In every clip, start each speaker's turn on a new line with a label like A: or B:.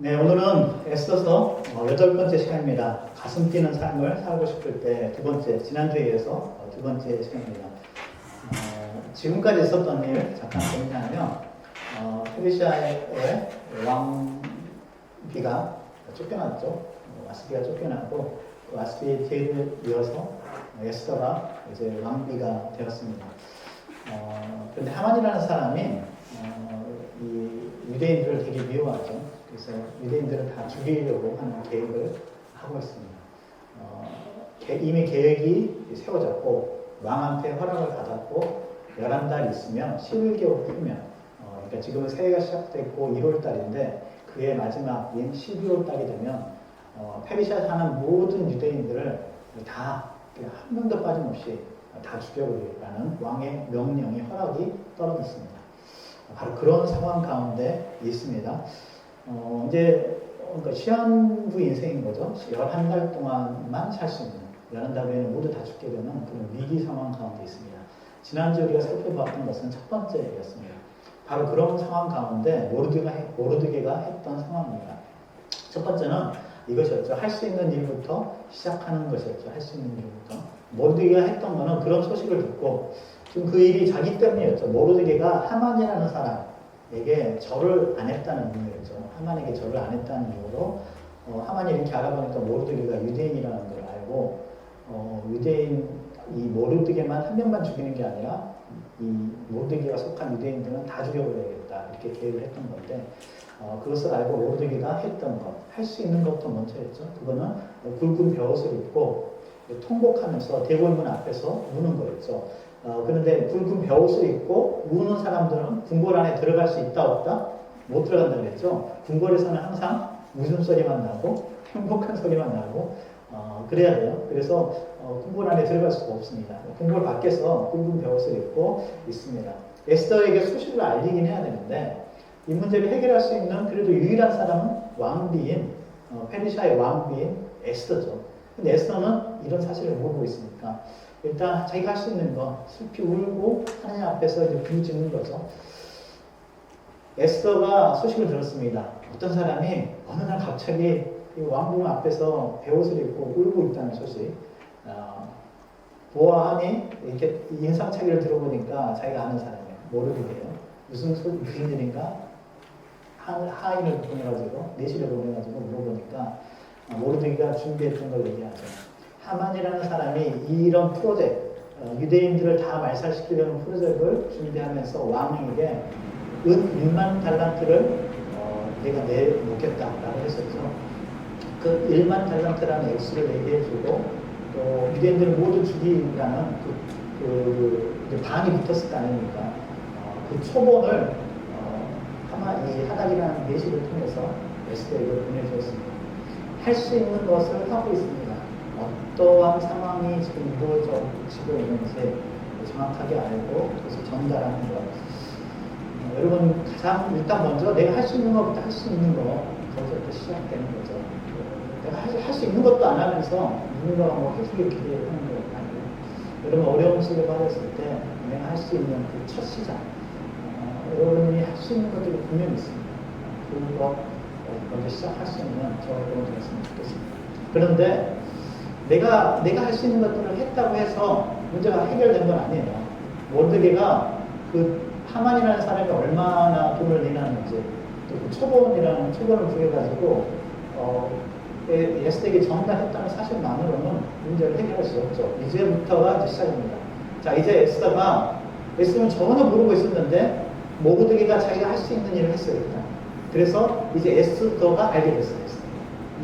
A: 네, 오늘은 애써서 8번째 시간입니다. 가슴 뛰는 삶을 살고 싶을 때 두 번째, 지난주에 이어서 두 번째 시간입니다. 지금까지 있었던 일 잠깐 정리하면, 페르시아의 왕비가 쫓겨났죠. 와스비가 쫓겨나고, 그 와스비의 뒤를 이어서 에스더가 이제 왕비가 되었습니다. 그런데 하만이라는 사람이 이 유대인들을 되게 미워하죠. 그래서 유대인들을 다 죽이려고 하는 계획을 하고 있습니다. 이미 계획이 세워졌고 왕한테 허락을 받았고 11달 있으면 11개월 후면 그러니까 지금은 새해가 시작됐고 1월달인데 그의 마지막인 12월달이 되면 페르시아에 사는 모든 유대인들을 다 한 명도 빠짐없이 다 죽여버리라는 왕의 명령이 허락이 떨어졌습니다. 바로 그런 상황 가운데 있습니다. 이제 그러니까 시한부 인생인 거죠. 11달 동안만 살 수 있는, 11달 후에는 모두 다 죽게 되는 그런 위기 상황 가운데 있습니다. 지난주 우리가 살펴봤던 것은 첫 번째였습니다. 바로 그런 상황 가운데 모르드게가 했던 상황입니다. 첫 번째는 이것이었죠. 할 수 있는 일부터 시작하는 것이었죠. 할 수 있는 일부터. 모르드게가 했던 거는 그런 소식을 듣고 지금 그 일이 자기 때문이었죠. 모르드게가 하만이라는 사람에게 절을 안 했다는 이유였죠. 하만에게 절을 안 했다는 이유로 하만이 이렇게 알아보니까 모르드게가 유대인이라는 걸 알고 유대인 이 모르드게만 한 명만 죽이는 게 아니라 이 모르드게가 속한 유대인들은 다 죽여버려야겠다 이렇게 계획을 했던 건데 그것을 알고 모르드게가 했던 것, 할 수 있는 것도 먼저였죠. 그거는 굵은 벼옷을 입고 통곡하면서 대궐문 앞에서 우는 거였죠. 그런데 굵은 벼옷을 입고 우는 사람들은 궁궐 안에 들어갈 수 있다 없다? 못 들어간다고 했죠. 궁궐에서는 항상 웃음소리만 나고 행복한 소리만 나고 그래야 돼요. 그래서 궁궐 안에 들어갈 수가 없습니다. 궁궐 밖에서 굵은 벼옷을 입고 있습니다. 에스더에게 소식을 알리긴 해야 되는데 이 문제를 해결할 수 있는 그래도 유일한 사람은 왕비인 페르시아의 왕비인 에스더죠. 근데 에스더는 이런 사실을 모르고 있으니까 일단 자기가 할 수 있는 거 슬피 울고 하나님 앞에서 이제 부르짖는 거죠. 에스더가 소식을 들었습니다. 어떤 사람이 어느 날 갑자기 왕궁 앞에서 베옷을 입고 울고 있다는 소식. 보아하니 이렇게 인상착의를 들어보니까 자기가 아는 사람이에요. 모르겠네요. 무슨 일인가? 하인을 보내가지고 내시를 보내가지고 물어보니까 모르드게가 준비했던 걸 얘기하죠. 하만이라는 사람이 이런 프로젝트, 유대인들을 다 말살시키려는 프로젝트를 준비하면서 왕에게 은 1만 달란트를 내가 내놓겠다라고 했었죠. 그 1만 달란트라는 액수를 얘기해주고 또 유대인들을 모두 죽이라는 반이 붙었을 거 아닙니까? 그 초본을 이 하닥이라는 내시를 통해서 에스더에게 보내주었습니다. 할 수 있는 것을 하고 있습니다. 어떠한 상황이 지금 이루어지고 있는지 정확하게 알고 그래서 전달하는 것. 여러분 가장 일단 먼저 내가 할 수 있는 것부터 할 수 있는 거 거기서부터 시작되는 거죠. 내가 할 수 있는 것도 안 하면서 누군가가 뭐 해주길 기대하는 거 아니에요. 여러분 어려움 속에 빠졌을 때 내가 할 수 있는 그 첫 시작. 여러분이 할 수 있는 것들이 분명히 있습니다. 그거 먼저 시작할 수 있는 저여러분 되었으면 좋겠습니다. 그런데 내가 할 수 있는 것들을 했다고 해서 문제가 해결된 건 아니에요. 모르드게가 그 하만이라는 사람이 얼마나 돈을 내놨는지 또 그 초본을 구해가지고 에스더에게 전달했다는 사실만으로는 문제를 해결할 수 없죠. 이제부터가 이제 시작입니다. 자, 이제 에스더는 전혀 모르고 있었는데 모르드게가 자기가 할 수 있는 일을 했어요. 일단. 그래서 이제 에스더가 알게 됐어요.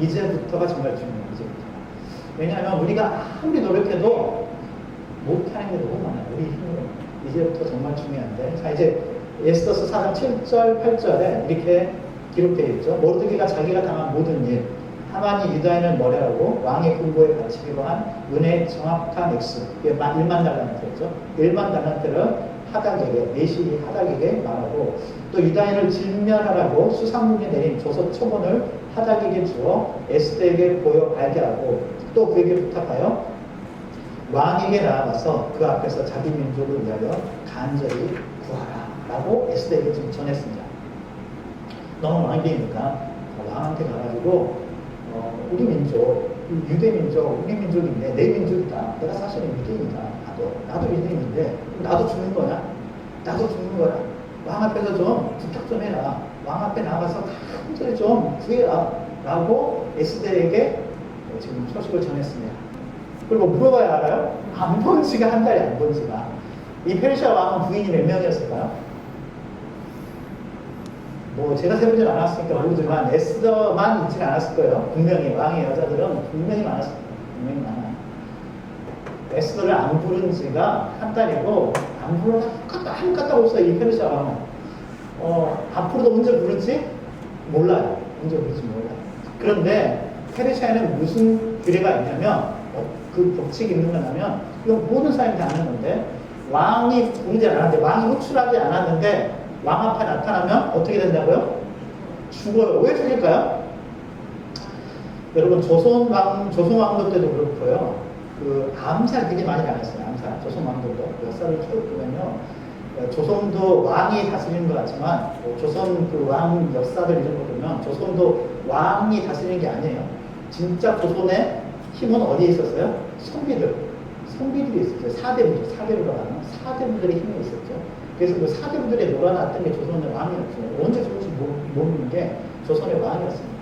A: 이제부터가 정말 중요해요. 이제부터. 왜냐하면 우리가 아무리 노력해도 못하는 게 너무 많아요. 우리 힘으로. 이제부터 정말 중요한데. 자, 이제 에스더서 4장 7절, 8절에 이렇게 기록되어 있죠. 모르드게가 자기가 당한 모든 일, 하만이 유다인을 머리하고 왕의 군고에 바치기로 한 은혜의 정확한 액수, 이게 1만 달란트였죠. 1만 달란트를 하닥에게, 내시 하닥에게 말하고 또 유다인을 진멸하라고 수상문에 내린 조서 초본을 하닥에게 주어 에스더에게 보여 알게 하고 또 그에게 부탁하여 왕에게 나아가서 그 앞에서 자기 민족을 위하여 간절히 구하라 라고 에스더에게 좀 전했습니다. 너무 왕비니까 왕한테 가가지고 우리 민족, 유대 민족, 우리 민족인데 내 민족이다. 내가 사실은 유대인이다. 나도 유대인인데 나도 죽는 거야. 나도 죽는 거야. 왕 앞에서 좀 부탁 좀 해라. 왕 앞에 나가서 간절히 좀 구해라. 라고 에스더에게 지금 소식을 전했습니다. 그리고 물어봐야 알아요? 안 본 지가 한 달이 안 본 지가. 이 페르시아 왕은 부인이 몇 명이었을까요? 뭐 제가 세보진 않았으니까 모르지만 에스더만 있지는 않았을 거예요. 분명히 왕의 여자들은 분명히 많았을 거예요. 분명히 많아요. 에스더를 안 부른 지가 한 달이고 안 부르다 한 까딱 없어요. 이 페르시아 왕은. 앞으로도 언제 부를지 몰라요. 언제 부를지 몰라요. 그런데 페르시아에는 무슨 규례가 있냐면 그 법칙이 있는 거냐면 이건 모든 사람이 다 아는 건데 왕이 부르지 않았는데 왕이 호출하지 않았는데 왕 앞에 나타나면 어떻게 된다고요? 죽어요. 왜 죽일까요? 여러분 조선왕조 때도 그렇고요. 그 암살 되게 많이 당했어요. 암살. 조선왕조도 역사를 쭉 보면요. 조선도 왕이 다스리는 것 같지만 조선 그 왕 역사들 이런 거 보면 조선도 왕이 다스리는 게 아니에요. 진짜 조선의 힘은 어디에 있었어요? 선비들이 있었어요. 사대부라고 하는 사대부들의 힘이 있었죠. 그래서 그 사대부들의 놀아놨던 게 조선의 왕이었어요. 언제 죽을지 모르는 게 조선의 왕이었습니다.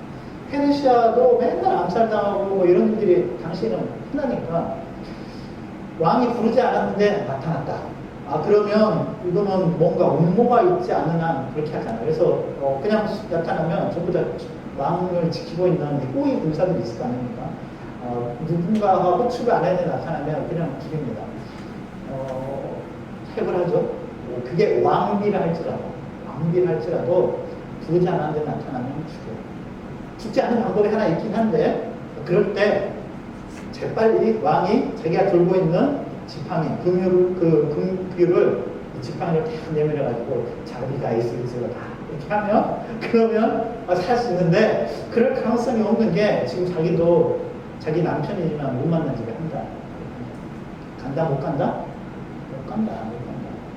A: 페르시아도 맨날 암살당하고 뭐 이런 일들이 당시에는 흔하니까 왕이 부르지 않았는데 나타났다. 그러면 이거는 뭔가 음모가 있지 않은 한 그렇게 하잖아요. 그래서 그냥 나타나면 전부 다 왕을 지키고 있는 호위 군사들이 있을 거 아닙니까? 누군가가 호출을 안 했는데 나타나면 그냥 죽입니다. 해을 하죠. 그게 왕비라 할지라도 부르지 않았는데 나타나면 죽여요. 죽지 않는 방법이 하나 있긴 한데 그럴 때 재빨리 왕이 자기가 들고 있는 지팡이, 금규를 지팡이를 탁 내밀어가지고 자기가 있을지가 다 이렇게 하면 그러면 살 수 있는데 그럴 가능성이 없는 게 지금 자기도 자기 남편이지만 못 만난 지가 한 달. 간다 못 간다? 못 간다.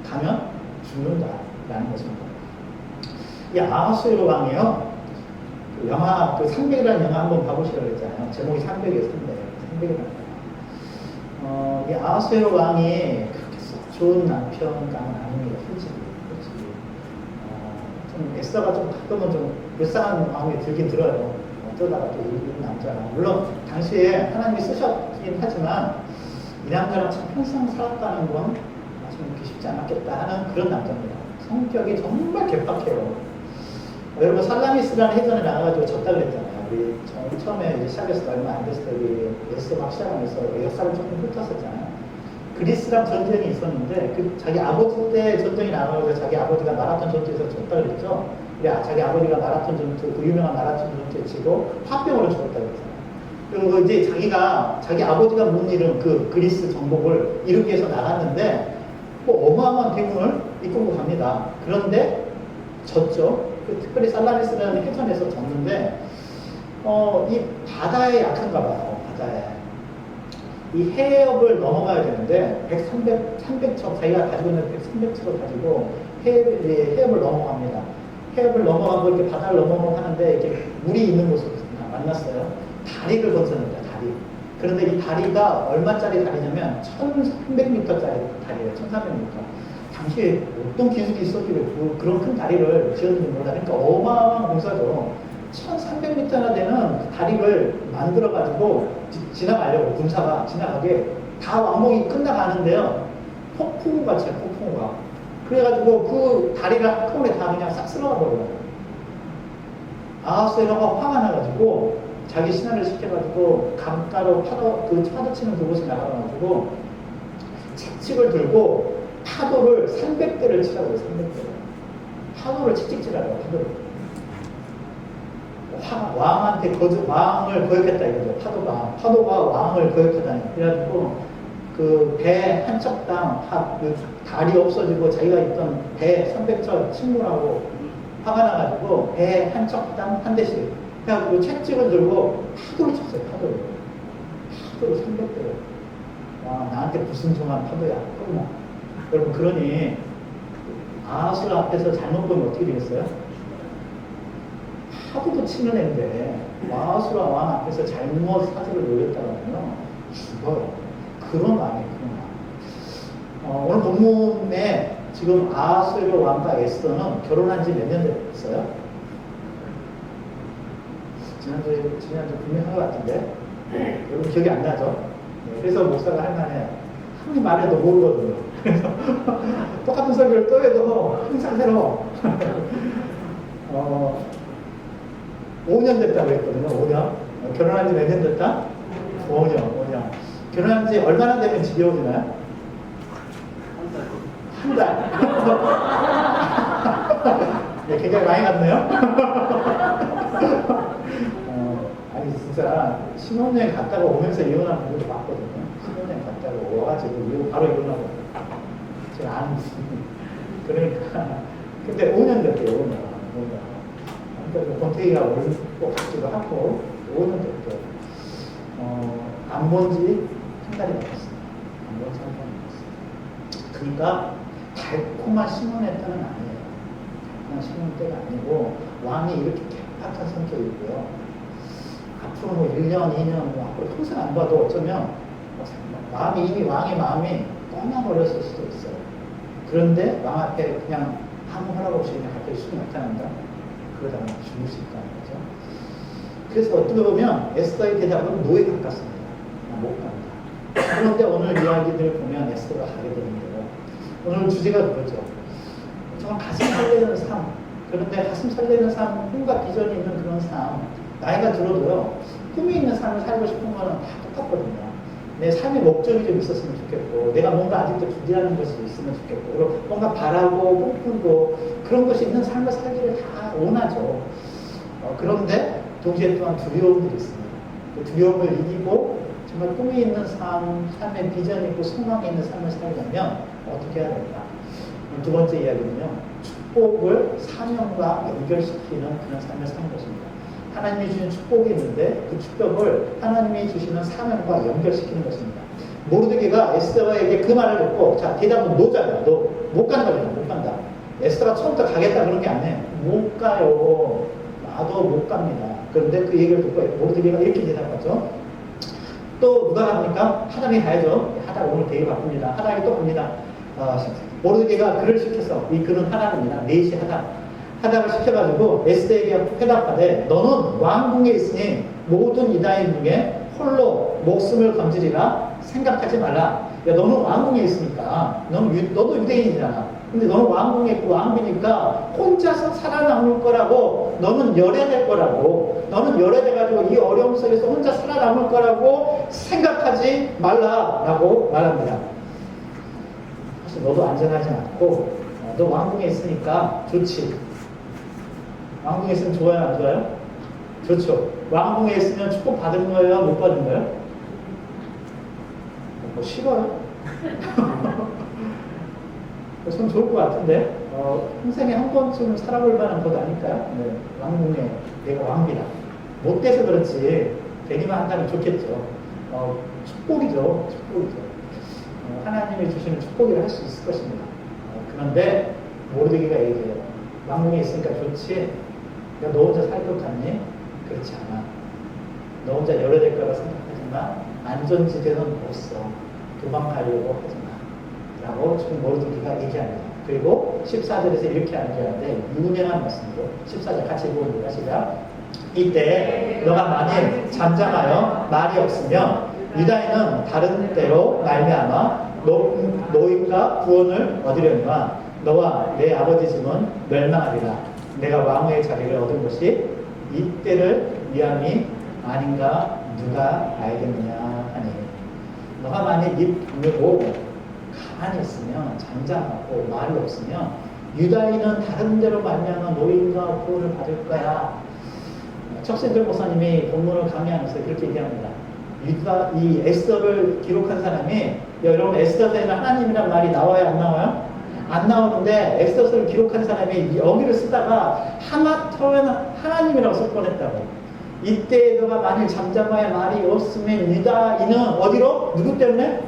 A: 가면 죽는다라는 것입니다. 이 아하수에로 왕이요. 그 영화, 그 300이라는 영화 한번 봐보시라고 했잖아요. 제목이 300이에요, 300이라는 이 아하수에로 왕이 그렇게 썩 좋은 남편감은 아닙니다, 솔직히. 좀 에스더가 좀 가끔은 좀 불쌍한 마음이 들긴 들어요. 어쩌다가 또 이 남자가. 물론, 당시에 하나님이 쓰셨긴 하지만, 이 남자랑 참 평생 살았다는 건 좀 이렇게 쉽지 않았겠다 하는 그런 남자입니다. 성격이 정말 개빡해요. 여러분 살라미스라는 해전에 나가가지고 졌다 그랬잖아요. 우리 처음에 이제 시작했을 때 얼마 안 됐을 때 우리 예수 막 시작하면서 역사를 조금 훑었었잖아요. 그리스랑 전쟁이 있었는데 자기 아버지 때 전쟁이 나가서 자기 아버지가 마라톤 전투에서 졌다 그랬죠. 자기 아버지가 마라톤 전투, 그 유명한 마라톤 전투에 지고 화병으로 죽었다 그랬잖아요. 그리고 이제 자기 아버지가 못 이룬 그 그리스 정복을 이루기 위해서 나갔는데 뭐 어마어마한 대군을 이끌고 갑니다. 그런데 졌죠. 특별히 살라미스라는 해전에서 졌는데 이 바다에 약한가 봐요. 바다에 이 해협을 넘어가야 되는데 300척 자기가 가지고 있는 300척을 가지고 해협을 넘어갑니다. 해협을 넘어가고 이렇게 바다를 넘어가는데 이렇게 물이 있는 곳을 만났어요. 다리를 건졌는데 다리. 그런데 이 다리가 얼마짜리 다리냐면 1300m짜리 다리예요. 1300m. 당시에 어떤 기술이 있었길래 그런 큰 다리를 지었는지 몰라. 그러니까 어마어마한 공사죠. 1300m나 되는 그 다리를 만들어가지고 지나가려고 군사가 지나가게 다 왕복이 끝나가는데요. 폭풍우가 쳐요. 폭풍우가. 그래가지고 그 다리를 한꺼번에 다 그냥 싹 쓸어가 버려요. 아하수에로가 화가 나가지고 자기 신하를 시켜가지고 강가로 파도 치는 그곳에 나가가지고 채찍을 들고 파도를 300대를 치라고 해요. 300대를. 파도를 채찍 치라고 파도를. 왕한테 왕을 거역했다 이거죠. 파도가 왕을 거역하다니. 그래가지고 그 배 한 척당 그 다리 없어지고 자기가 있던 배 300척 침몰하고 화가 나가지고 배 한 척당 한 대씩 해가지고 채찍을 들고 파도를 쳤어요. 파도를 300대를. 와, 나한테 불순종한 파도야. 여러분 그러니 아하수 앞에서 잘못 보면 어떻게 되겠어요? 파도도 치는 애인데 아하수라 왕 앞에서 잘못 사주를 올렸다고 하면 죽어요. 그런 왕이에요. 그런 왕. 오늘 본문에 지금 아하수에로 왕과 에스더는 결혼한 지 몇 년 됐어요? 지난주에 분명히 한 것 같은데 여러분 기억이 안 나죠? 그래서 목사가 할 만해 아무리 말해도 모르거든요. 그래서 똑같은 설교를 또 해도 항상 새로워. 5년 됐다고 했거든요. 5년. 결혼한 지 몇 년 됐다? 5년. 결혼한 지 얼마나 되면 지겨워지나요? 한 달. 네, 굉장히 많이 갔네요. 아니 진짜 신혼여행 갔다가 오면서 이혼한 분들도 봤거든요. 신혼여행 갔다가 와가지고 바로 이혼하고 제가 아는 분이. 그러니까 근데 5년 됐대요. 5년. 그러니까 권태기가 올 같기도 하고 5년 됐대요. 안 본 지 한 달이 넘었습니다. 안 본 지 한 달이 넘었습니다. 그러니까 달콤한 신혼의 때는 아니에요. 달콤한 신혼 때가 아니고 왕이 이렇게 개팍한 성격이고요. 앞으로 뭐 1년, 2년, 뭐 앞으로 평생 안 봐도 어쩌면 이미 왕의 마음이 떠나버렸을 수도 있어요. 그런데 왕 앞에 그냥 아무 허락 없이 그냥 갑자기 쑥 나타난다? 그러다가 죽을 수 있다는 거죠. 그래서 어떻게 보면 에스더의 대답은 노예 가깝습니다. 못 간다. 그런데 오늘 이야기들을 보면 에스더가 가게 되는데요. 오늘 주제가 그거죠. 정말 가슴 설레는 삶. 그런데 가슴 설레는 삶, 꿈과 비전이 있는 그런 삶. 나이가 들어도요, 꿈이 있는 삶을 살고 싶은 거는 다 똑같거든요. 내 삶의 목적이 좀 있었으면 좋겠고, 내가 뭔가 아직도 준비하는 것이 있으면 좋겠고, 그리고 뭔가 바라고 꿈꾸고 그런 것이 있는 삶을 살기를 다 원하죠. 그런데 동시에 또한 두려움들이 있습니다. 그 두려움을 이기고 정말 꿈이 있는 삶, 삶의 비전이 있고 소망이 있는 삶을 살려면 어떻게 해야 될까? 두 번째 이야기는요, 축복을 사명과 연결시키는 그런 삶을 사는 것입니다. 하나님이 주신 축복이 있는데 그 축복을 하나님이 주시는 사명과 연결시키는 것입니다. 모르드게가 에스더에게 그 말을 듣고, 자, 대답은 노잖아요. 너 못 간다 그래. 못 간다. 에스더가 처음부터 가겠다 그런 게 아니에요. 못 가요. 나도 못 갑니다. 그런데 그 얘기를 듣고 모르드게가 이렇게 대답하죠. 또 누가 갑니까? 하닥이 가야죠. 하닥 오늘 되게 바쁩니다. 하닥이 또 갑니다. 모르드게가 글을 시켰어. 이 글은 하닥입니다. 넷이 하닥을 시켜가지고 에스더에게 회답하되, 너는 왕궁에 있으니 모든 유다인 중에 홀로 목숨을 건지리라 생각하지 말라. 야, 너는 왕궁에 있으니까 너도 유대인이잖아. 근데 너는 왕궁에 있고 왕비니까 혼자서 살아남을 거라고, 너는 열애될 거라고, 너는 열애돼가지고 이 어려움 속에서 혼자 살아남을 거라고 생각하지 말라라고 말합니다. 사실 너도 안전하지 않고, 너 왕궁에 있으니까 좋지. 왕궁에 있으면 좋아요, 안 좋아요? 좋죠. 왕궁에 있으면 축복 받은 거예요, 못 받은 거예요? 뭐 싫어요? 전 좋을 것 같은데, 평생에 한 번쯤 살아볼 만한 것 아닐까요? 네, 왕궁에 내가 왕비다. 못 돼서 그렇지 되기만 한다면 좋겠죠. 축복이죠. 하나님이 주시는 축복이라 할 수 있을 것입니다. 그런데 모르드게가 얘기해요. 왕궁에 있으니까 좋지. 야, 너 혼자 살 것 같니? 그렇지 않아. 너 혼자 열애될 거라 생각하지만 안전지대는 없어. 도망가려고 하지 마. 라고 지금 모르드게가 얘기합니다. 그리고 14절에서 이렇게 안기하는데 유명한 말씀으로 14절 같이 읽어봅니다. 시작. 이때 너가 만일 잠잠하여 말이 없으면 유다인은 다른 데로 말미암아 노임과 구원을 얻으려니와 너와 내 아버지 집은 멸망하리라. 내가 왕의 자리를 얻은 것이 이때를 위함이 아닌가 누가 알겠느냐 하니, 너가 만일 입 다물고 가만히 있으면, 잠잠하고 말이 없으면 유다인은 다른 데로 말미암아 노임과 구원을 받을 거야. 척신들 목사님이 본문을 강의하면서 그렇게 얘기합니다. 이 에스더를 기록한 사람이, 여러분 에스더서에는 하나님이란 말이 나와요, 안 나와요? 안 나오는데 에스더서를 기록한 사람이 여기를 쓰다가 하마터면 하나님이라고 쓸 뻔했다고. 이때 너가 만일 잠잠하여 말이 없으면 유다인은 어디로? 누구 때문에?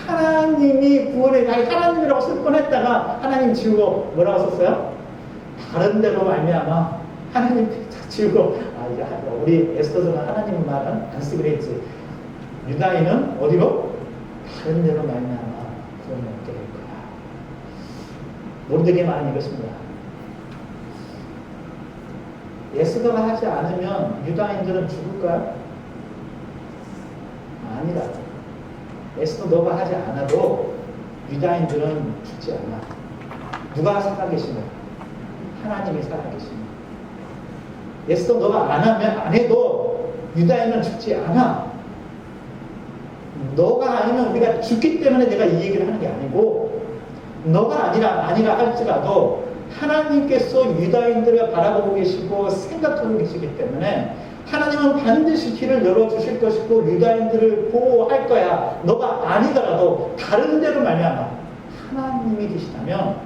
A: 하나님이 하나님이라고 쓸 뻔했다가 하나님 지우고 뭐라고 썼어요? 다른 데로 말미암아 하나님 딱 지우고, 우리 에스더는 하나님 말은 안 쓰기로 했지. 유다인은 어디로? 다른 데로 말미암아 구원을 얻게 될 거야. 모르드게 말은 이것입니다. 에스더가 하지 않으면 유다인들은 죽을까요? 아니라. 에스더 너가 하지 않아도 유다인들은 죽지 않아. 누가 살아계시냐? 하나님이 살아계시냐? 에스더 너가 안 해도 유다인은 죽지 않아. 너가 아니면 우리가 죽기 때문에 내가 이 얘기를 하는 게 아니고, 너가 아니라 할지라도 하나님께서 유다인들을 바라보고 계시고 생각하고 계시기 때문에 하나님은 반드시 길을 열어주실 것이고 유다인들을 보호할 거야. 너가 아니더라도 다른 데로 말미암아 하나님이 계시다면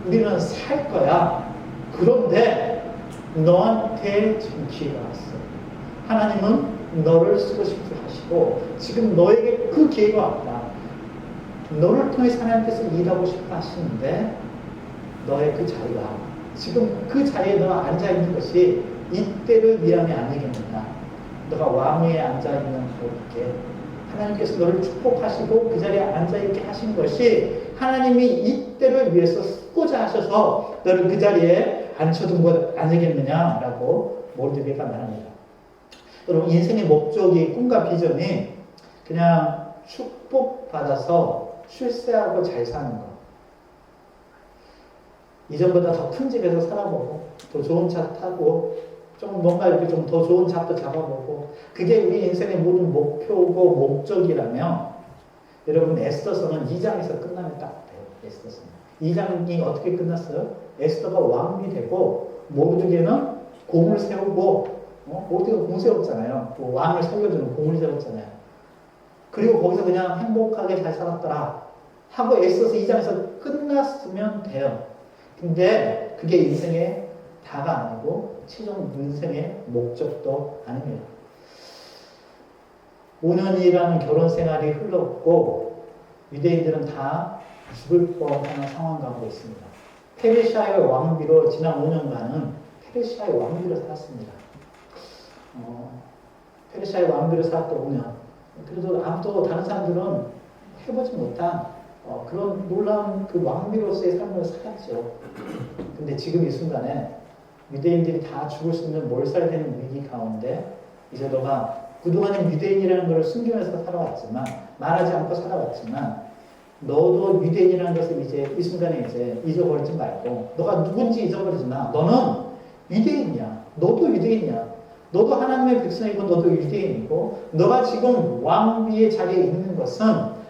A: 우리는 살 거야. 그런데 너한테 지금 기회가 왔어. 하나님은 너를 쓰고 싶어 하시고 지금 너에게 그 기회가 왔다. 너를 통해서 하나님께서 일하고 싶어 하시는데 너의 그 자리가 지금 그 자리에 너가 앉아있는 것이 이때를 위함이 아니겠느냐. 너가 왕위에 앉아있는 그렇게 하나님께서 너를 축복하시고 그 자리에 앉아있게 하신 것이 하나님이 이때를 위해서 쓰고자 하셔서 너를 그 자리에 앉혀둔 것 아니겠느냐라고 모르드게가 말합니다. 여러분 인생의 목적이 꿈과 비전이 그냥 축복받아서 출세하고 잘 사는 것, 이전보다 더 큰 집에서 살아보고 더 좋은 차 타고 좀 뭔가 이렇게 좀 더 좋은 잡도 잡아보고 그게 우리 인생의 모든 목표고 목적이라면 여러분 에스더서는 2장에서 끝나면 딱 돼요. 에스더서는 2장이 어떻게 끝났어요? 에스더가 왕이 되고 모르드게는 공을 세우고 모르드게가 공 세웠잖아요. 그 왕을 살려주는 공을 세웠잖아요. 그리고 거기서 그냥 행복하게 잘 살았더라 하고 에스더서 2장에서 끝났으면 돼요. 근데 그게 인생의 다가 아니고 최종 인생의 목적도 아닙니다. 5년이라는 결혼 생활이 흘렀고 유대인들은 다 죽을 뻔한 상황 가운데 있습니다. 페르시아의 왕비로 지난 5년간은 페르시아의 왕비로 살았습니다. 페르시아의 왕비로 살았던 5년. 그래도 아무도 다른 사람들은 해보지 못한 그런 놀라운 그 왕비로서의 삶을 살았죠. 근데 지금 이 순간에 유대인들이 다 죽을 수 있는 몰살되는 위기 가운데 이제 너가 그동안에 유대인이라는 걸 숨기면서 살아왔지만 말하지 않고 살아왔지만 너도 유대인이라는 것을 이제 이 순간에 이제 잊어버리지 말고 너가 누군지 잊어버리지 마. 너는 유대인이야. 너도 유대인이야. 너도 하나님의 백성이고 너도 유대인이고 너가 지금 왕비의 자리에 있는 것은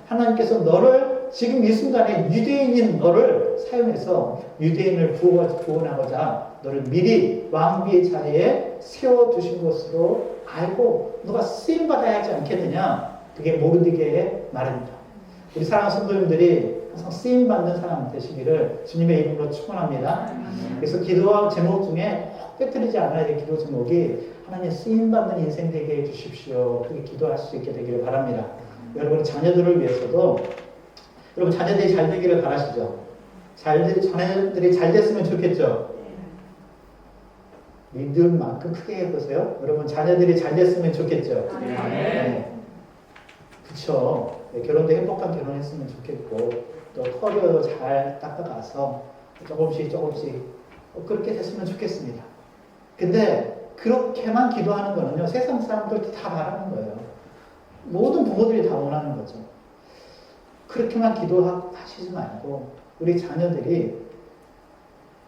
A: 하나님께서 너를 지금 이 순간에 유대인인 너를 사용해서 유대인을 구원하고자 너를 미리 왕비의 자리에 세워두신 것으로 알고 너가 쓰임받아야 하지 않겠느냐. 그게 모르드게의 말입니다. 우리 사랑하는 성도님들이 항상 쓰임받는 사람 되시기를 주님의 이름으로 축원합니다. 그래서 기도 제목 중에 꼭 빼뜨리지 않아야 될 기도 제목이 하나님 쓰임받는 인생 되게 해주십시오. 그렇게 기도할 수 있게 되기를 바랍니다. 여러분 자녀들을 위해서도 여러분 자녀들이 잘 되기를 바라시죠? 자녀들이 잘 됐으면 좋겠죠? 믿음만큼 크게 해보세요. 여러분 자녀들이 잘 됐으면 좋겠죠? 네. 그쵸. 네, 결혼도 행복한 결혼했으면 좋겠고 또 커리어도 잘 닦아가서 조금씩 그렇게 됐으면 좋겠습니다. 근데 그렇게만 기도하는 거는요 세상 사람들 다 바라는 거예요. 모든 부모들이 다 원하는 거죠. 그렇게만 기도하시지 말고 우리 자녀들이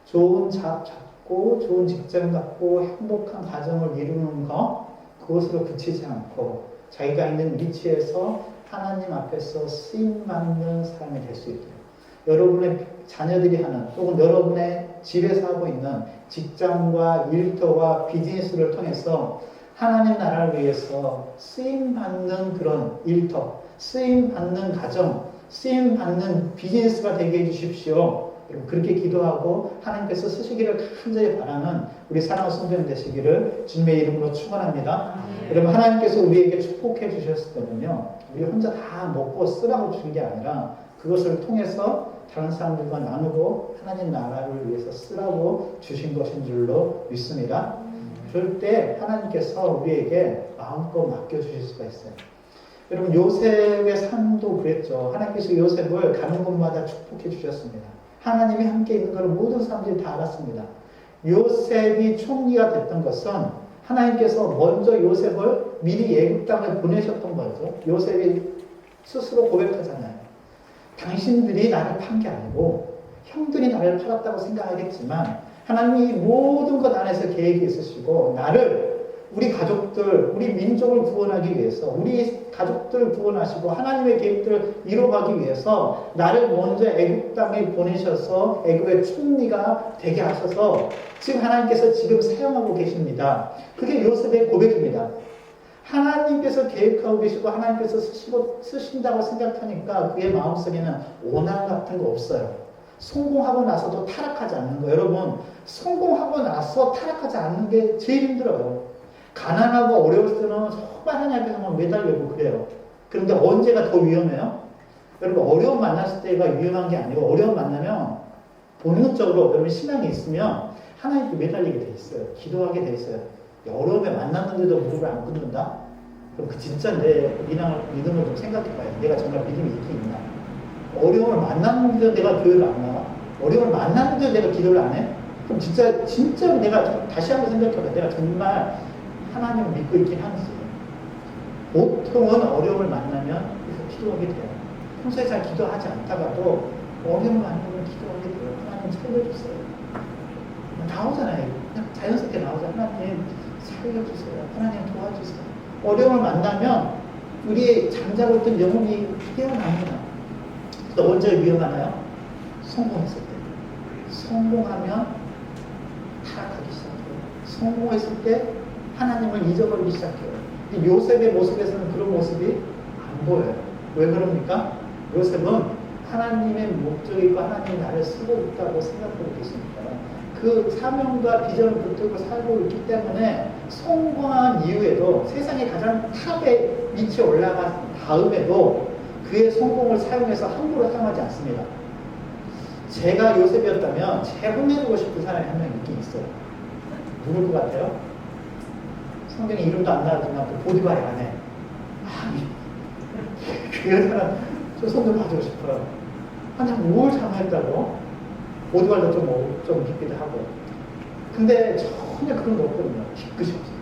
A: 좋은 잡 잡고 좋은 직장 갖고 행복한 가정을 이루는 거 그것으로 그치지 않고 자기가 있는 위치에서 하나님 앞에서 쓰임받는 사람이 될 수 있도록 여러분의 자녀들이 하는 혹은 여러분의 집에서 하고 있는 직장과 일터와 비즈니스를 통해서 하나님 나라를 위해서 쓰임받는 그런 일터, 쓰임받는 가정, 쓰임받는 비즈니스가 되게 해주십시오. 그렇게 기도하고 하나님께서 쓰시기를 간절히 바라는 우리 사랑하는 성도님 되시기를 주님의 이름으로 축원합니다. 여러분 하나님께서 우리에게 축복해 주셨을 때는요 우리 혼자 다 먹고 쓰라고 주신 게 아니라 그것을 통해서 다른 사람들과 나누고 하나님 나라를 위해서 쓰라고 주신 것인 줄로 믿습니다. 그럴 때 하나님께서 우리에게 마음껏 맡겨주실 수가 있어요. 여러분 요셉의 삶도 그랬죠. 하나님께서 요셉을 가는 곳마다 축복해 주셨습니다. 하나님이 함께 있는 것을 모든 사람들이 다 알았습니다. 요셉이 총리가 됐던 것은 하나님께서 먼저 요셉을 미리 애굽 땅에 보내셨던 거죠. 요셉이 스스로 고백하잖아요. 당신들이 나를 판 게 아니고 형들이 나를 팔았다고 생각하겠지만 하나님이 모든 것 안에서 계획이 있으시고 나를 우리 가족들, 우리 민족을 구원하기 위해서 우리 가족들을 구원하시고 하나님의 계획들을 이루어가기 위해서 나를 먼저 애굽 땅에 보내셔서 애굽의 총리가 되게 하셔서 지금 하나님께서 지금 사용하고 계십니다. 그게 요셉의 고백입니다. 하나님께서 계획하고 계시고 하나님께서 쓰신다고 생각하니까 그의 마음속에는 오난 같은 거 없어요. 성공하고 나서도 타락하지 않는 거. 여러분 성공하고 나서 타락하지 않는 게 제일 힘들어요. 가난하고 어려울 때는 정말 하나님 앞에서만 매달리고 그래요. 그런데 언제가 더 위험해요? 여러분 어려움 만났을 때가 위험한 게 아니고 어려움 만나면 본능적으로 여러분 신앙이 있으면 하나님께 매달리게 돼 있어요. 기도하게 돼 있어요. 어려움에 만났는데도 무릎을 안 꿇는다? 그럼 그 진짜 내 믿음을 좀 생각해봐요. 내가 정말 믿음이 있긴 있나? 어려움을 만났는데도 내가 교회를 안 나가? 어려움을 만났는데도 내가 기도를 안 해? 그럼 진짜 내가 다시 한번 생각해봐요. 내가 정말 하나님을 믿고 있긴 한지. 보통은 어려움을 만나면 그래서 기도하게 돼요. 평소에 잘 기도하지 않다가도 어려움을 만나면 기도하게 돼요. 하나님 살려주세요. 나오잖아요. 그냥 자연스럽게 나오잖아요. 하나님 살려주세요. 하나님 도와주세요. 어려움을 만나면 우리 잠자고 있던 영혼이 깨어납니다. 또 언제 위험하나요? 성공했을 때. 성공하면 타락하기 시작해요. 성공했을 때 하나님을 잊어버리기 시작해요. 요셉의 모습에서는 그런 모습이 안 보여요. 왜 그럽니까? 요셉은 하나님의 목적이 있고 하나님이 나를 쓰고 있다고 생각하고 계십니다. 그 사명과 비전을 붙들고 살고 있기 때문에 성공한 이후에도 세상의 가장 탑에 위치에 올라간 다음에도 그의 성공을 사용해서 함부로 사용하지 않습니다. 제가 요셉이었다면 제가 혼내주고 싶은 사람이 한 명 있긴 있어요. 누굴 것 같아요? 성경에 이름도 안 나왔지만 그 보디발의 아내. 그 여자는 저 손 좀 봐주고 싶어요. 한 5월 참아했다고. 보디발도 좀 깊기도 하고. 근데 전혀 그런 거 없거든요. 뒤끝이 없어요.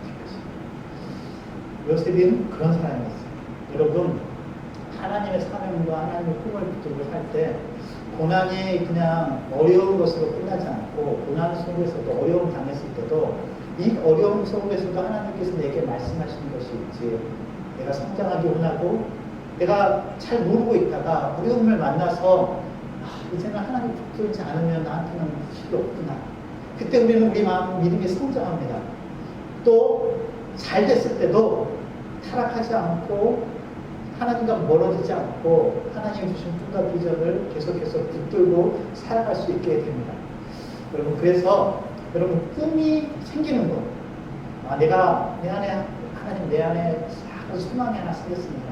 A: 뒤끝이. 요셉은 그런 사람이었어요. 여러분 하나님의 사명과 하나님의 꿈을 붙들고 살 때 고난이 그냥 어려운 것으로 끝나지 않고 고난 속에서도 어려움 당했을 때도 이 어려움 속에서도 하나님께서 내게 말씀하시는 것이 있지. 내가 성장하기 원하고 내가 잘 모르고 있다가 어려움을 만나서 이제는 하나님 붙들지 않으면 나한테는 필요 없구나. 그때 우리는 우리 마음 믿음이 성장합니다. 또 잘 됐을 때도 타락하지 않고 하나님과 멀어지지 않고 하나님 주신 꿈과 비전을 계속해서 붙들고 살아갈 수 있게 됩니다. 여러분 그래서 여러분 꿈이 생기는 것. 내가 내 안에 하나님 내 안에 작은 소망이 하나 생겼습니다.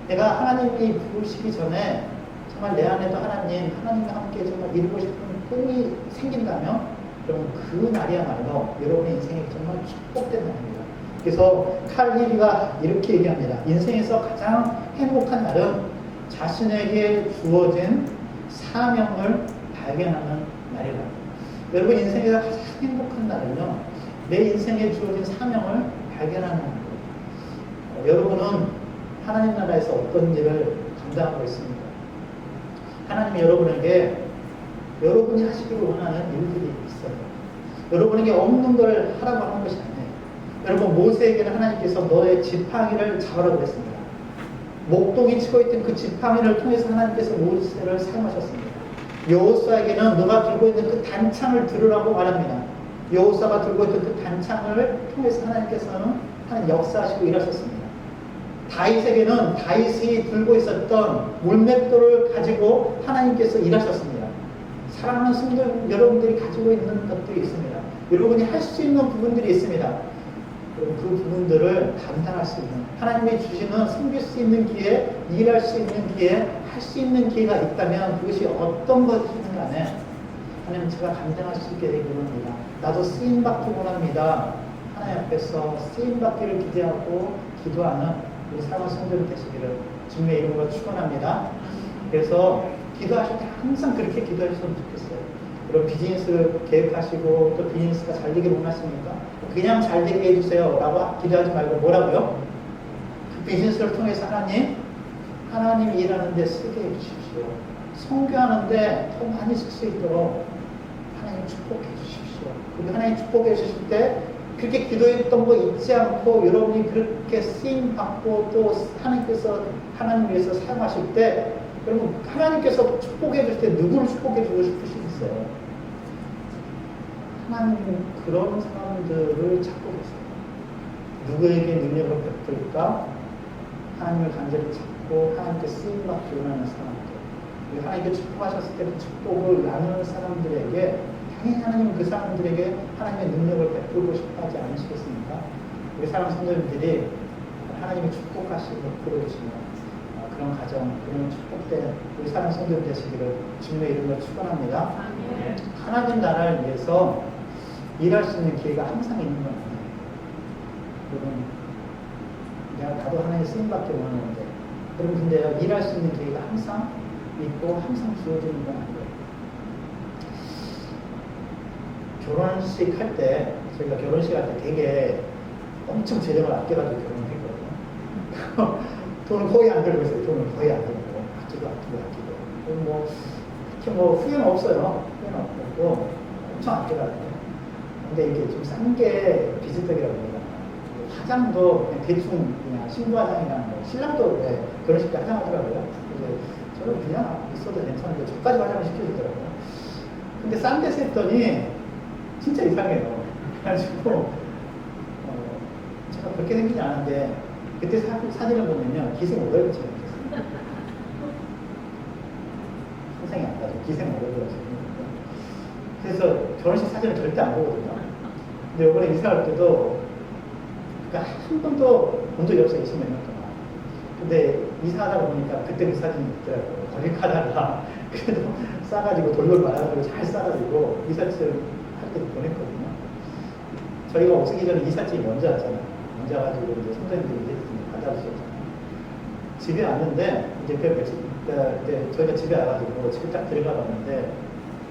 A: 내가 하나님이 부르시기 전에 정말 내 안에도 하나님과 함께 정말 이루고 싶은 꿈이 생긴다면 여러분 그 날이야말로 여러분의 인생이 정말 축복된 날입니다. 그래서 칼 힐리가 이렇게 얘기합니다. 인생에서 가장 행복한 날은 자신에게 주어진 사명을 발견하는 날이다. 여러분 인생에서 가장 행복한 날은요, 내 인생에 주어진 사명을 발견하는 거예요. 여러분은 하나님 나라에서 어떤 일을 감당하고 있습니까? 하나님이 여러분에게 여러분이 하시기를 원하는 일들이 있어요. 여러분에게 없는 걸 하라고 하는 것이 아니에요. 여러분 모세에게는 하나님께서 너의 지팡이를 잡으라고 했습니다. 목동이 치고 있던 그 지팡이를 통해서 하나님께서 모세를 사용하셨습니다. 여호수아에게는 너가 들고 있는 그 단창을 들으라고 말합니다. 여호수아가 들고 있던 그 단창을 통해서 하나님께서는 하나님 역사하시고 일하셨습니다. 다윗에게는 다윗이 들고 있었던 물맷돌을 가지고 하나님께서 일하셨습니다. 사랑하는 성도 여러분들이 가지고 있는 것들이 있습니다. 여러분이 할 수 있는 부분들이 있습니다. 그리고 그 부분들을 감당할 수 있는, 하나님이 주시는 섬길 수 있는 기회, 일할 수 있는 기회, 할 수 있는 기회가 있다면 그것이 어떤 것이든 간에 하나님 제가 감당할 수 있게 되기 원합니다. 나도 쓰임받기 원합니다. 하나님 앞에서 쓰임받기를 기대하고 기도하는 우리 사랑하는 성도들 되시기를 주님의 이름으로 축원합니다. 그래서 기도하실 때 항상 그렇게 기도하셨으면 좋겠어요. 그럼 비즈니스 계획하시고 또 비즈니스가 잘 되기를 원하십니까? 그냥 잘 되게 해주세요 라고 기도하지 말고 뭐라고요? 그 비즈니스를 통해서 하나님이 일하는 데 쓰게 해주십시오. 선교하는데 더 많이 쓸 수 있도록 하나님 축복해 주십시오. 그리고 하나님 축복해 주실 때 그렇게 기도했던 거 잊지 않고 여러분이 그렇게 쓰임받고 또 하나님께서 하나님 위해서 사용하실 때 여러분 하나님께서 축복해 주실 때 누구를 축복해 주고 싶으시겠어요? 하나님은 그런 사람들을 찾고 계세요. 누구에게 능력을 베풀까? 하나님을 간절히 찾고 하나님께 쓰임받기 원하는 사람들. 하나님께 축복하셨을 때 그 축복을 나누는 사람들에게 당연히 하나님은 그 사람들에게 하나님의 능력을 베풀고 싶어 하지 않으시겠습니까? 우리 사랑 성도님들이 하나님의 축복하시고 베풀어주시는 그런 가정, 그런 축복된 우리 사랑 성도님 되시기를 주님의 이름으로 축원합니다. 하나님 나라를 위해서 일할 수 있는 기회가 항상 있는 건 아니에요. 여러분, 나도 하나님의 쓰임받기 원하는데 여러분 근데요, 일할 수 있는 기회가 항상 있고 항상 주어지는 건 아니에요. 결혼식 할 때, 저희가 결혼식 할 때 되게 엄청 재정을 아껴가지고 결혼을 했거든요. 돈을 거의 안 들고 있어요. 돈을 거의 안 들고. 아끼고. 뭐, 특히 뭐, 후회는 없어요. 후회는 없고, 엄청 아껴가지고. 근데 이게 좀 싼 게 비즈떡이라고 그러잖아요. 화장도 그냥 대충 그냥 신부화장이나 뭐, 신랑도 결혼식 때 화장하더라고요. 저는 그냥 있어도 괜찮은데 저까지 화장을 시켜주더라고요. 근데 싼 데서 했더니 진짜 이상해요. 그래가지고 제가 그렇게 생기지 않았는데 그때 사진을 보면요 기생 500원짜리 생겼어요. 상상이 안 가죠. 기생 500원짜리. 그래서 결혼식 사진을 절대 안 보거든요. 근데 이번에 이사할 때도 그러니까 한 번도 본 적이 없어요. 20몇 년 동안. 근데 이사하다 보니까 그때 그 사진이 있더라고요. 거기 가다가 그래도 싸가지고 돌돌 말아가지고 잘 싸가지고 이삿짐 할 때 보냈거든요. 저희가 오시기 전에 이삿짐이 먼저 왔잖아요. 먼저 와가지고 이제 선생님들이 이제 받아주셨잖아요. 집에 왔는데 이제 저희가 집에 와가지고 집에 딱 들어가 봤는데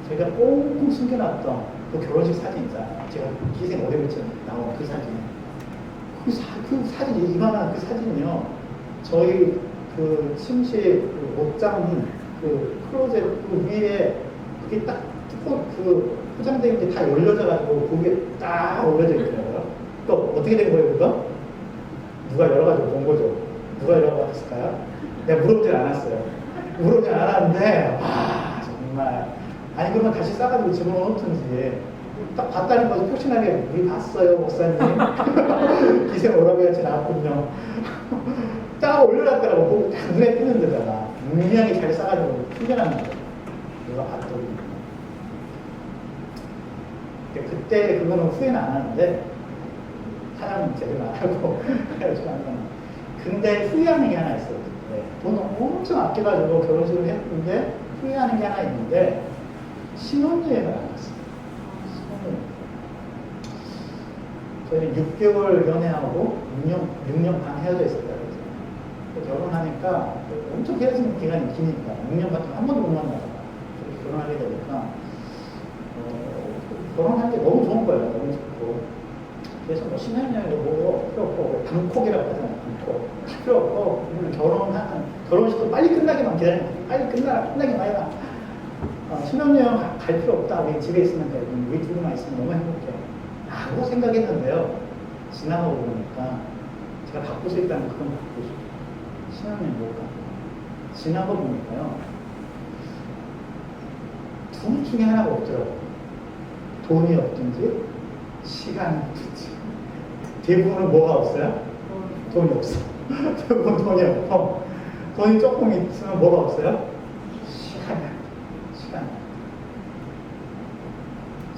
A: 저희가 꽁꽁 숨겨놨던 그 결혼식 사진 있잖아요. 제가 기생 500일쯤 나온 그 사진. 그 사진이 이만한 그 사진이요. 저희 그 침실 그 옷장 그 클로젯 그 위에 그게 딱 뚜껑 그 포장된 게 다 올려져가지고 그게 딱 올려져 있더라고요. 또 어떻게 된 거예요, 그거? 누가 열어가지고 본 거죠? 누가 열어봤을까요? 내가 물어보질 않았어요. 물어보질 않았는데 와 정말 아니 그러면 다시 싸가지고 집어넣던지 딱 봤다는 거죠. 표신하게 우리 봤어요, 목사님. 기생 오라고 하지 않았군요. 딱 올려놨더라고. 보고 딱 눈에 띄는 데다가 분명히 잘 싸가지고 숨겨놨는 거예요. 누가 봤더니. 그때 그거는 후회는 안 하는데 사람은 제대로 안 하고 그래가지고 안 하는. 근데 후회하는 게 하나 있어요. 돈을 엄청 아껴가지고 결혼식을 했는데 후회하는 게 하나 있는데 신혼여행을 안 갔어요. 저희는 6개월 연애하고 6년 반 헤어져 있었다고 했어요. 결혼하니까 엄청 헤어지는 기간이 기니까 6년 같은 한 번도 못 만나다가 결혼하게 되니까 결혼하는 게 너무 좋은 거예요. 너무 좋고. 그래서 뭐 신혼여행도 뭐 필요 없고 방콕이라고 하잖아요. 방콕. 필요 없고 결혼식도 빨리 끝나기만 기다리는 거예요. 빨리 끝나기만 해라. 신혼여행 갈 필요 없다. 우리 집에 있으면 돼. 우리 둘이만 있으면 너무 행복해. 라고 생각했는데요. 지나가고 보니까 제가 바꿀 수 있다면 그건 바꾸고 싶어요. 신혼여행 못 가고. 지나고 보니까요. 둘 중에 하나가 없더라고요. 돈이 없든지 시간이 없든지. 대부분은 뭐가 없어요? 돈이 없어. 대부분 돈이 없고 돈이 조금 있으면 뭐가 없어요? 시간.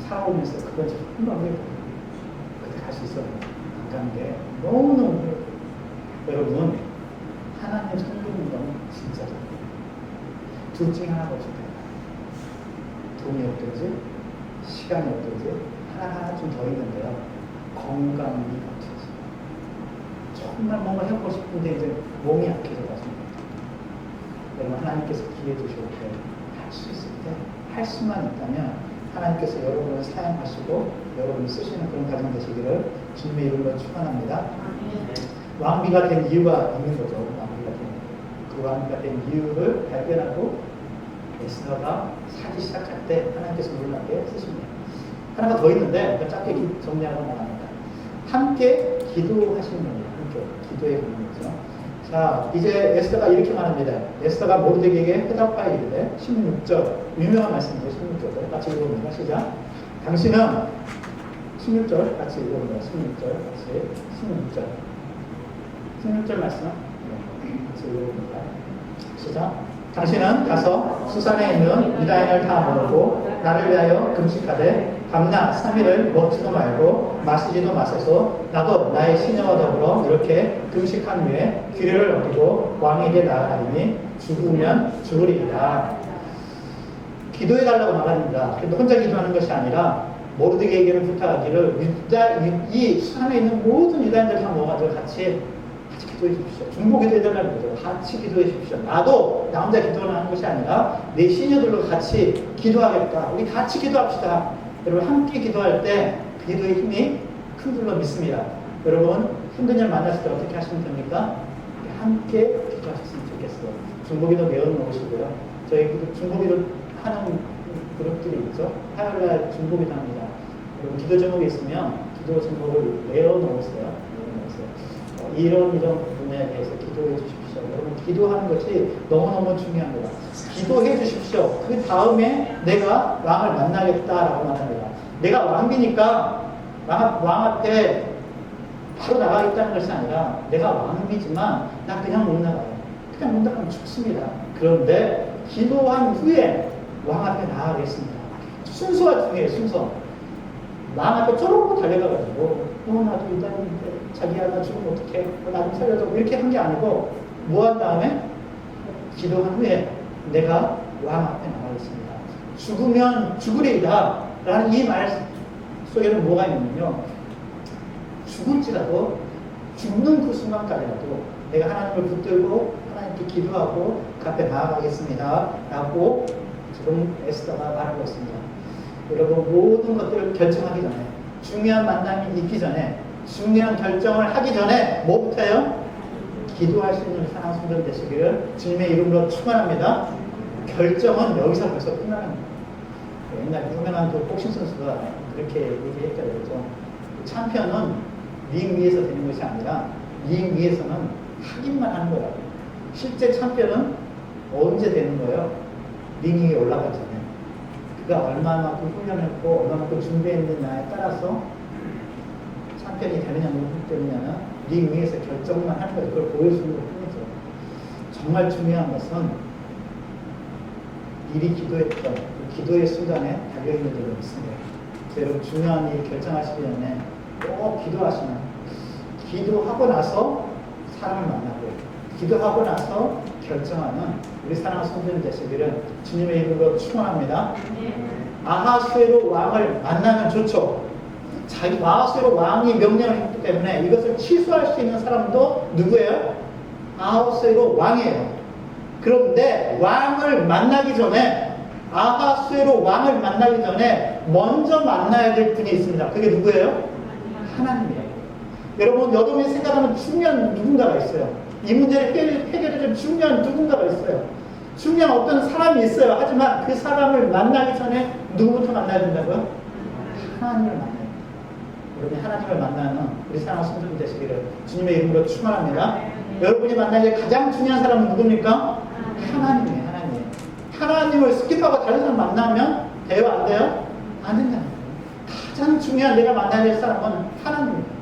A: 살아오면서 그건 정말 그때 갈 수 있었는데 안 나가는 게 너무너무 힘들어요. 여러분, 하나님 섬기는 건 진짜 좋아요. 둘 중에 하나가 없을 거예요. 돈이 없든지, 시간이 없든지, 하나 좀 더 있는데요. 건강이 없어서. 정말 뭔가 해보고 싶은데 이제 몸이 약해져가지고. 여러분, 하나님께서 기회 주실 때, 할 수 있을 때, 할 수만 있다면, 하나님께서 여러분을 사용하시고, 여러분을 쓰시는 그런 가정 되시기를 주님의 이름으로 축원합니다. 왕비가 된 이유가 있는 거죠. 왕비가 된 그 왕비가 된 이유를 발견하고 에스더가 사기 시작할 때 하나님께서 놀랍게 쓰십니다. 하나가 더 있는데 짧게 정리하고 나갑니다. 함께 기도하시는 겁니다. 함께 기도의 공동이죠. 자, 이제 에스더가 이렇게 말합니다. 에스더가 모르드게에게 회답하여 이르되 16절 유명한 말씀이죠. 16절 같이 읽어봅니다. 시작. 당신은 16절 같이 읽어봅니다. 16절 같이 16절 말씀 같이 읽어봅니다. 시작. 당신은 가서 수산에 있는 유다인을 다 모으고 나를 위하여 금식하되 밤낮 3일을 먹지도 말고 마시지도 마셔서 나도 나의 시녀와 더불어 이렇게 금식한 후에 기회를 얻고 왕에게 나아가리니 죽으면 죽으리이다. 기도해달라고 말합니다. 근데 혼자 기도하는 것이 아니라 모르드게에게는 부탁하기를 이 수산에 있는 모든 유다인들 다 모아가지고 같이 기도해 주십시오. 중보 기도해달라는 거죠. 같이 기도해 주십시오. 나도 나 혼자 기도하는 것이 아니라 내 시녀들로 같이 기도하겠다. 우리 같이 기도합시다. 여러분 함께 기도할 때 그 기도의 힘이 큰 줄로 믿습니다. 여러분 힘든 일 만났을 때 어떻게 하시면 됩니까? 함께 기도하셨으면 좋겠어요. 중보기도 내어놓으시고요. 저희 중보기도 하는 그룹들이 있죠. 화요일날 중보기도 합니다. 여러분 기도 제목이 있으면 기도 제목을 내어놓으세요. 이런 부분에 대해서 기도해 주십시오. 여러분 기도하는 것이 너무너무 중요합니다. 기도해 주십시오. 그 다음에 내가 왕을 만나겠다라고 말합니다. 내가 왕비니까 왕 앞에 바로 나가겠다는 것이 아니라 내가 왕비지만 나 그냥 못 나가요. 그냥 못 나가면 죽습니다. 그런데 기도한 후에 왕 앞에 나가겠습니다. 순서가 중요해요. 순서. 왕 앞에 쪼르르 달려가가지고 나도 일단인데 자기야 나 죽으면 어떡해 나 좀 살려줘 이렇게 한 게 아니고 뭐 한 다음에 기도한 후에 내가 왕 앞에 나가겠습니다. 죽으면 죽으리이다 라는 이 말 속에는 뭐가 있냐면요, 죽을지라도 죽는 그 순간까지라도 내가 하나님을 붙들고 하나님께 기도하고 그 앞에 나아가겠습니다 라고 지금 에스더가 말하고 있습니다. 여러분 모든 것들을 결정하기 전에, 중요한 만남이 있기 전에, 중요한 결정을 하기 전에 뭐부터 해요? 기도할 수 있는 사랑 성도들 되시기를 주님의 이름으로 축원합니다. 결정은 여기서 벌써 끝나는 거예요. 옛날 유명한 그 복싱 선수가 그렇게 얘기했잖아요. 그렇죠? 챔피언은 링 위에서 되는 것이 아니라 링 위에서는 하기만 하는 거라고. 실제 챔피언은 언제 되는 거예요? 링 위에 올라가기 전에. 그가 얼마만큼 훈련했고 얼마만큼 준비했느냐에 따라서 챔피언이 되느냐 못 되느냐는 링 위에서 결정만 하는 거예요. 그걸 보여주는 것 뿐이죠. 정말 중요한 것은 미리 기도했던 그 기도의 순간에 달려있는 줄로 믿습니다. 여러분 중요한 일 결정하시기 전에 꼭 기도하시면, 기도하고 나서 사람을 만나고 기도하고 나서 결정하는 우리 사랑하는 성도님 되시기를 주님의 이름으로 축원합니다. 아하수에로 왕을 만나면 좋죠. 아하수에로 왕이 명령을 했기 때문에 이것을 취소할 수 있는 사람도 누구예요? 아하수에로 왕이에요. 그런데 왕을 만나기 전에, 아하수에로 왕을 만나기 전에 먼저 만나야 될 분이 있습니다. 그게 누구예요? 하나님이에요. 여러분 여러분이 생각하는 중요한 누군가가 있어요. 이 문제를 해결해줄 중요한 누군가가 있어요. 중요한 어떤 사람이 있어요. 하지만 그 사람을 만나기 전에 누구부터 만나야 된다고요? 하나님을 만나야 돼요. 여러분이 하나님을 만나는 우리 사랑하는 성도님 되시기를 주님의 이름으로 축원합니다. 여러분이 만나야 될 가장 중요한 사람은 누굽니까? 하나님이에요. 하나님을 스킵하고 다른 사람 만나면 돼요? 안 돼요? 안 된다는 거예요. 가장 중요한 내가 만나야 될 사람은 하나님입니다.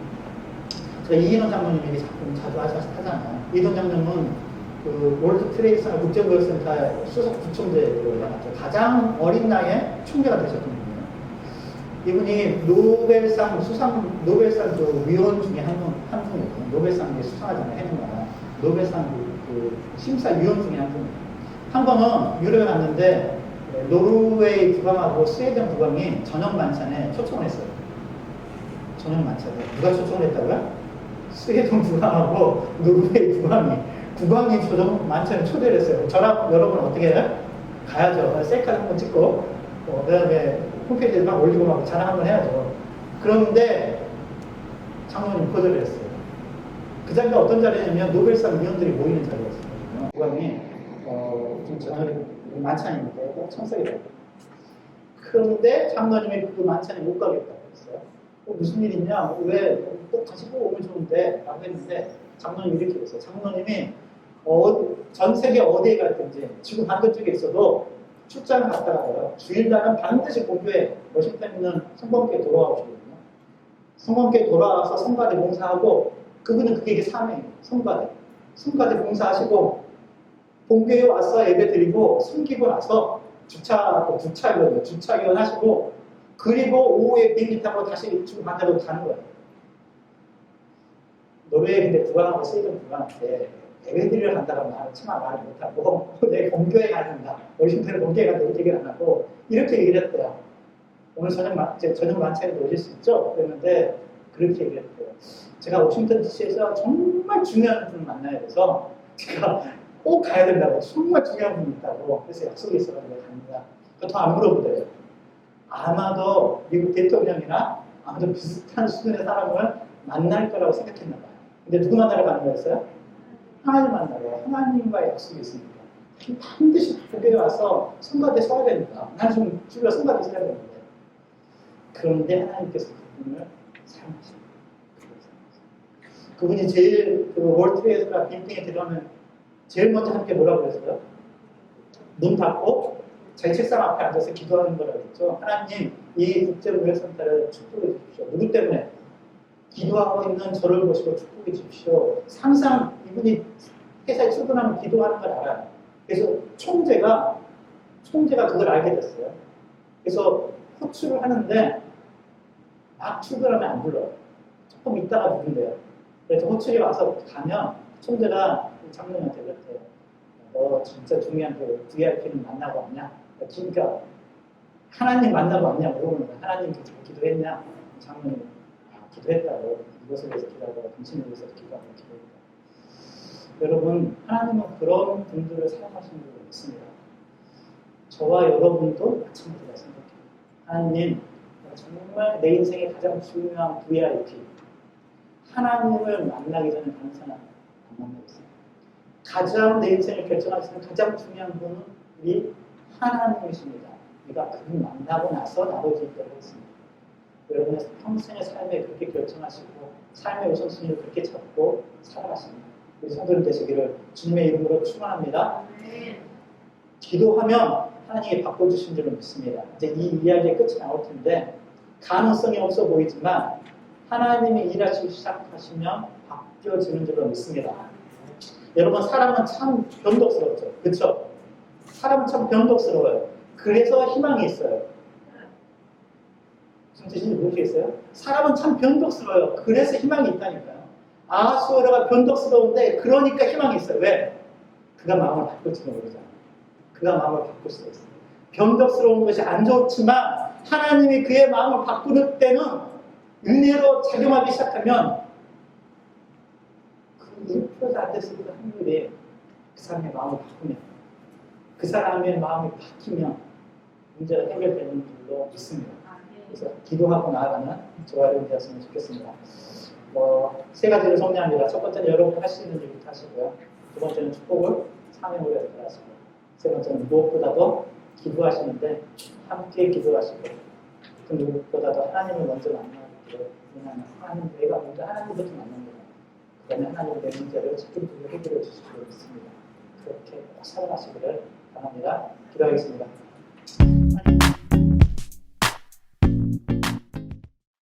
A: 제가 이인원 장로님이 자주 하잖아요. 이인원 장로님은 그 월드 트레이드 센터 국제무역센터 수석 부총재로 나갔죠. 가장 어린 나이에 총재가 되셨던 분이에요. 이분이 노벨상 그 위원 중에 한 분이에요. 노벨상 수상하잖아요. 해주마다. 노벨상 그 심사위원 중에 한 분이에요. 한 번은 유럽에 갔는데 노르웨이 국왕하고 스웨덴 국왕이 저녁 만찬에 초청을 했어요. 저녁 만찬에. 누가 초청을 했다고요? 스웨덴 국왕하고 노르웨이 국왕이 저녁 만찬에 초대를 했어요. 저랑 여러분 어떻게 해요? 가야죠. 셀카 한번 찍고, 그 다음에 홈페이지에 막 올리고 막 자랑 한번 해야죠. 그런데 장로님 거절을 했어요. 그 자리가 어떤 자리냐면 노벨상 위원들이 모이는 자리였어요. 국왕이 좀 저녁에 만찬인데 꼭 참석이 됐어요. 그런데 장로님이 그 만찬에 못 가겠다고 했어요. 무슨 일 있냐? 왜 꼭 다시 꼭 오면 좋은데? 라고 했는데 장로님이 이렇게 했어요. 장로님이 전 세계 어디에 갔든지 지구 반대쪽에 있어도 출장을 갔다가요. 주일날은 반드시 본교에 워싱턴에 있는 성범교에 돌아오시거든요. 성범교에 돌아와서 성가대 봉사하고 그분은 그게 사명이에요. 성가대 봉사하시고 본교에 와서 예배 드리고 숨기고 나서 주차기원 하시고 그리고 오후에 비행기 타고 다시 지구 반대로 가는 거예요. 노르웨이 근데 국왕하고 스웨덴 국왕한테 예배드리러 간다고 말을 못하고 내 본교에 간다. 워싱턴에 본교에 간다. 이렇게 얘기를 안 하고 이렇게 얘기를 했대요. 오늘 저녁 만찬에 오실 수 있죠? 그랬는데 그렇게 얘기를 했대요. 제가 워싱턴 DC에서 정말 중요한 분을 만나야 돼서 제가 꼭 가야 된다고. 정말 중요한 분이 있다고. 그래서 약속이 있어가지고 갑니다. 더 안 물어보더래요. 아마도 미국 대통령이나 아마도 비슷한 수준의 사람을 만날 거라고 생각했나 봐요. 근데 누구 만나러 가는 거였어요? 하나님 만나러. 하나님과의 약속이 있으니까. 반드시 교회에 와서 성가대 서야 됩니다. 나는 좀 주로 성가대 서야 되는데. 그런데 하나님께서 그분을 사용하십니다. 그분이 제일 월트리에서나 빈팅에 들어가면 제일 먼저 함께 뭐라고 그랬어요? 문 닫고 자기 책상 앞에 앉아서 기도하는 거라고 했죠. 하나님, 이 국제무역센터를 축복해 주십시오. 누구 때문에? 기도하고 있는 저를 보시고 축복해 주십시오. 항상 이분이 회사에 출근하면 기도하는 걸 알아요. 그래서 총재가 그걸 알게 됐어요. 그래서 호출을 하는데 막 출근하면 안 불러요. 조금 있다가 부른대요. 그래서 호출이 와서 가면 총재가 장로님한테 그랬대요. 너 진짜 중요한 그 VIP는 만나고 왔냐? 그러니까 하나님 만나고 왔냐 물어보는 거야. 하나님 기도했냐? 장로님 기도했다고. 이것을 위해서 기도하고 당신을 위해서 기도하고 기도했다. 여러분, 하나님은 그런 분들을 사용하시는 줄 믿습니다. 저와 여러분도 마찬가지라 생각해요. 하나님, 정말 내 인생의 가장 중요한 VIP, 하나님을 만나기 전에 다른 사람 안 만나고 있어요. 가장 내 인생을 결정하시는 가장 중요한 분이 하나님이십니다. 우리가 그분 만나고 나서 나머지 일들을 했습니다. 여러분의 평생의 삶에 그렇게 결정하시고 삶의 우선순위를 그렇게 잡고 살아가십니다. 우리 성도님 되시기를 주님의 이름으로 축원합니다. 기도하면 하나님이 바꿔주신 줄로 믿습니다. 이제 이 이야기의 끝이 나올 텐데 가능성이 없어 보이지만 하나님이 일하시기 시작하시면 바뀌어지는 줄로 믿습니다. 여러분, 사람은 참 변덕스럽죠. 그렇죠? 사람은 참 변덕스러워요. 그래서 희망이 있어요. 무슨 뜻인지 모르겠어요? 사람은 참 변덕스러워요. 그래서 희망이 있다니까요. 아하수에로가 변덕스러운데 그러니까 희망이 있어요. 왜? 그가 마음을 바꿀지는 모르잖아요. 그가 마음을 바꿀 수가 있어요. 변덕스러운 것이 안 좋지만 하나님이 그의 마음을 바꾸는 때는 은혜로 작용하기 시작하면 그 1%도 안 됐을 때 확률이 그 사람의 마음을 바꾸면 그 사람의 마음이 바뀌면 문제가 해결되는 줄로 믿습니다. 그래서 기도하고 나아가는 저와 여러분 되었으면 좋겠습니다. 세 가지를 정리합니다. 첫 번째는 여러분이 할 수 있는 일부터 하시고요. 두 번째는 축복을 사명으로 연결하시고, 세 번째는 무엇보다도 기도하시는데 함께 기도하시고, 그 누구보다도 하나님을 먼저 만나기를 원하는 하나님, 내가 먼저 하나님부터 만납니다. 그다음에 하나님의 문제를 집중적으로 해결해 주실 줄 믿습니다. 그렇게 꼭 살아가시기를 바랍니다. 기도하겠습니다.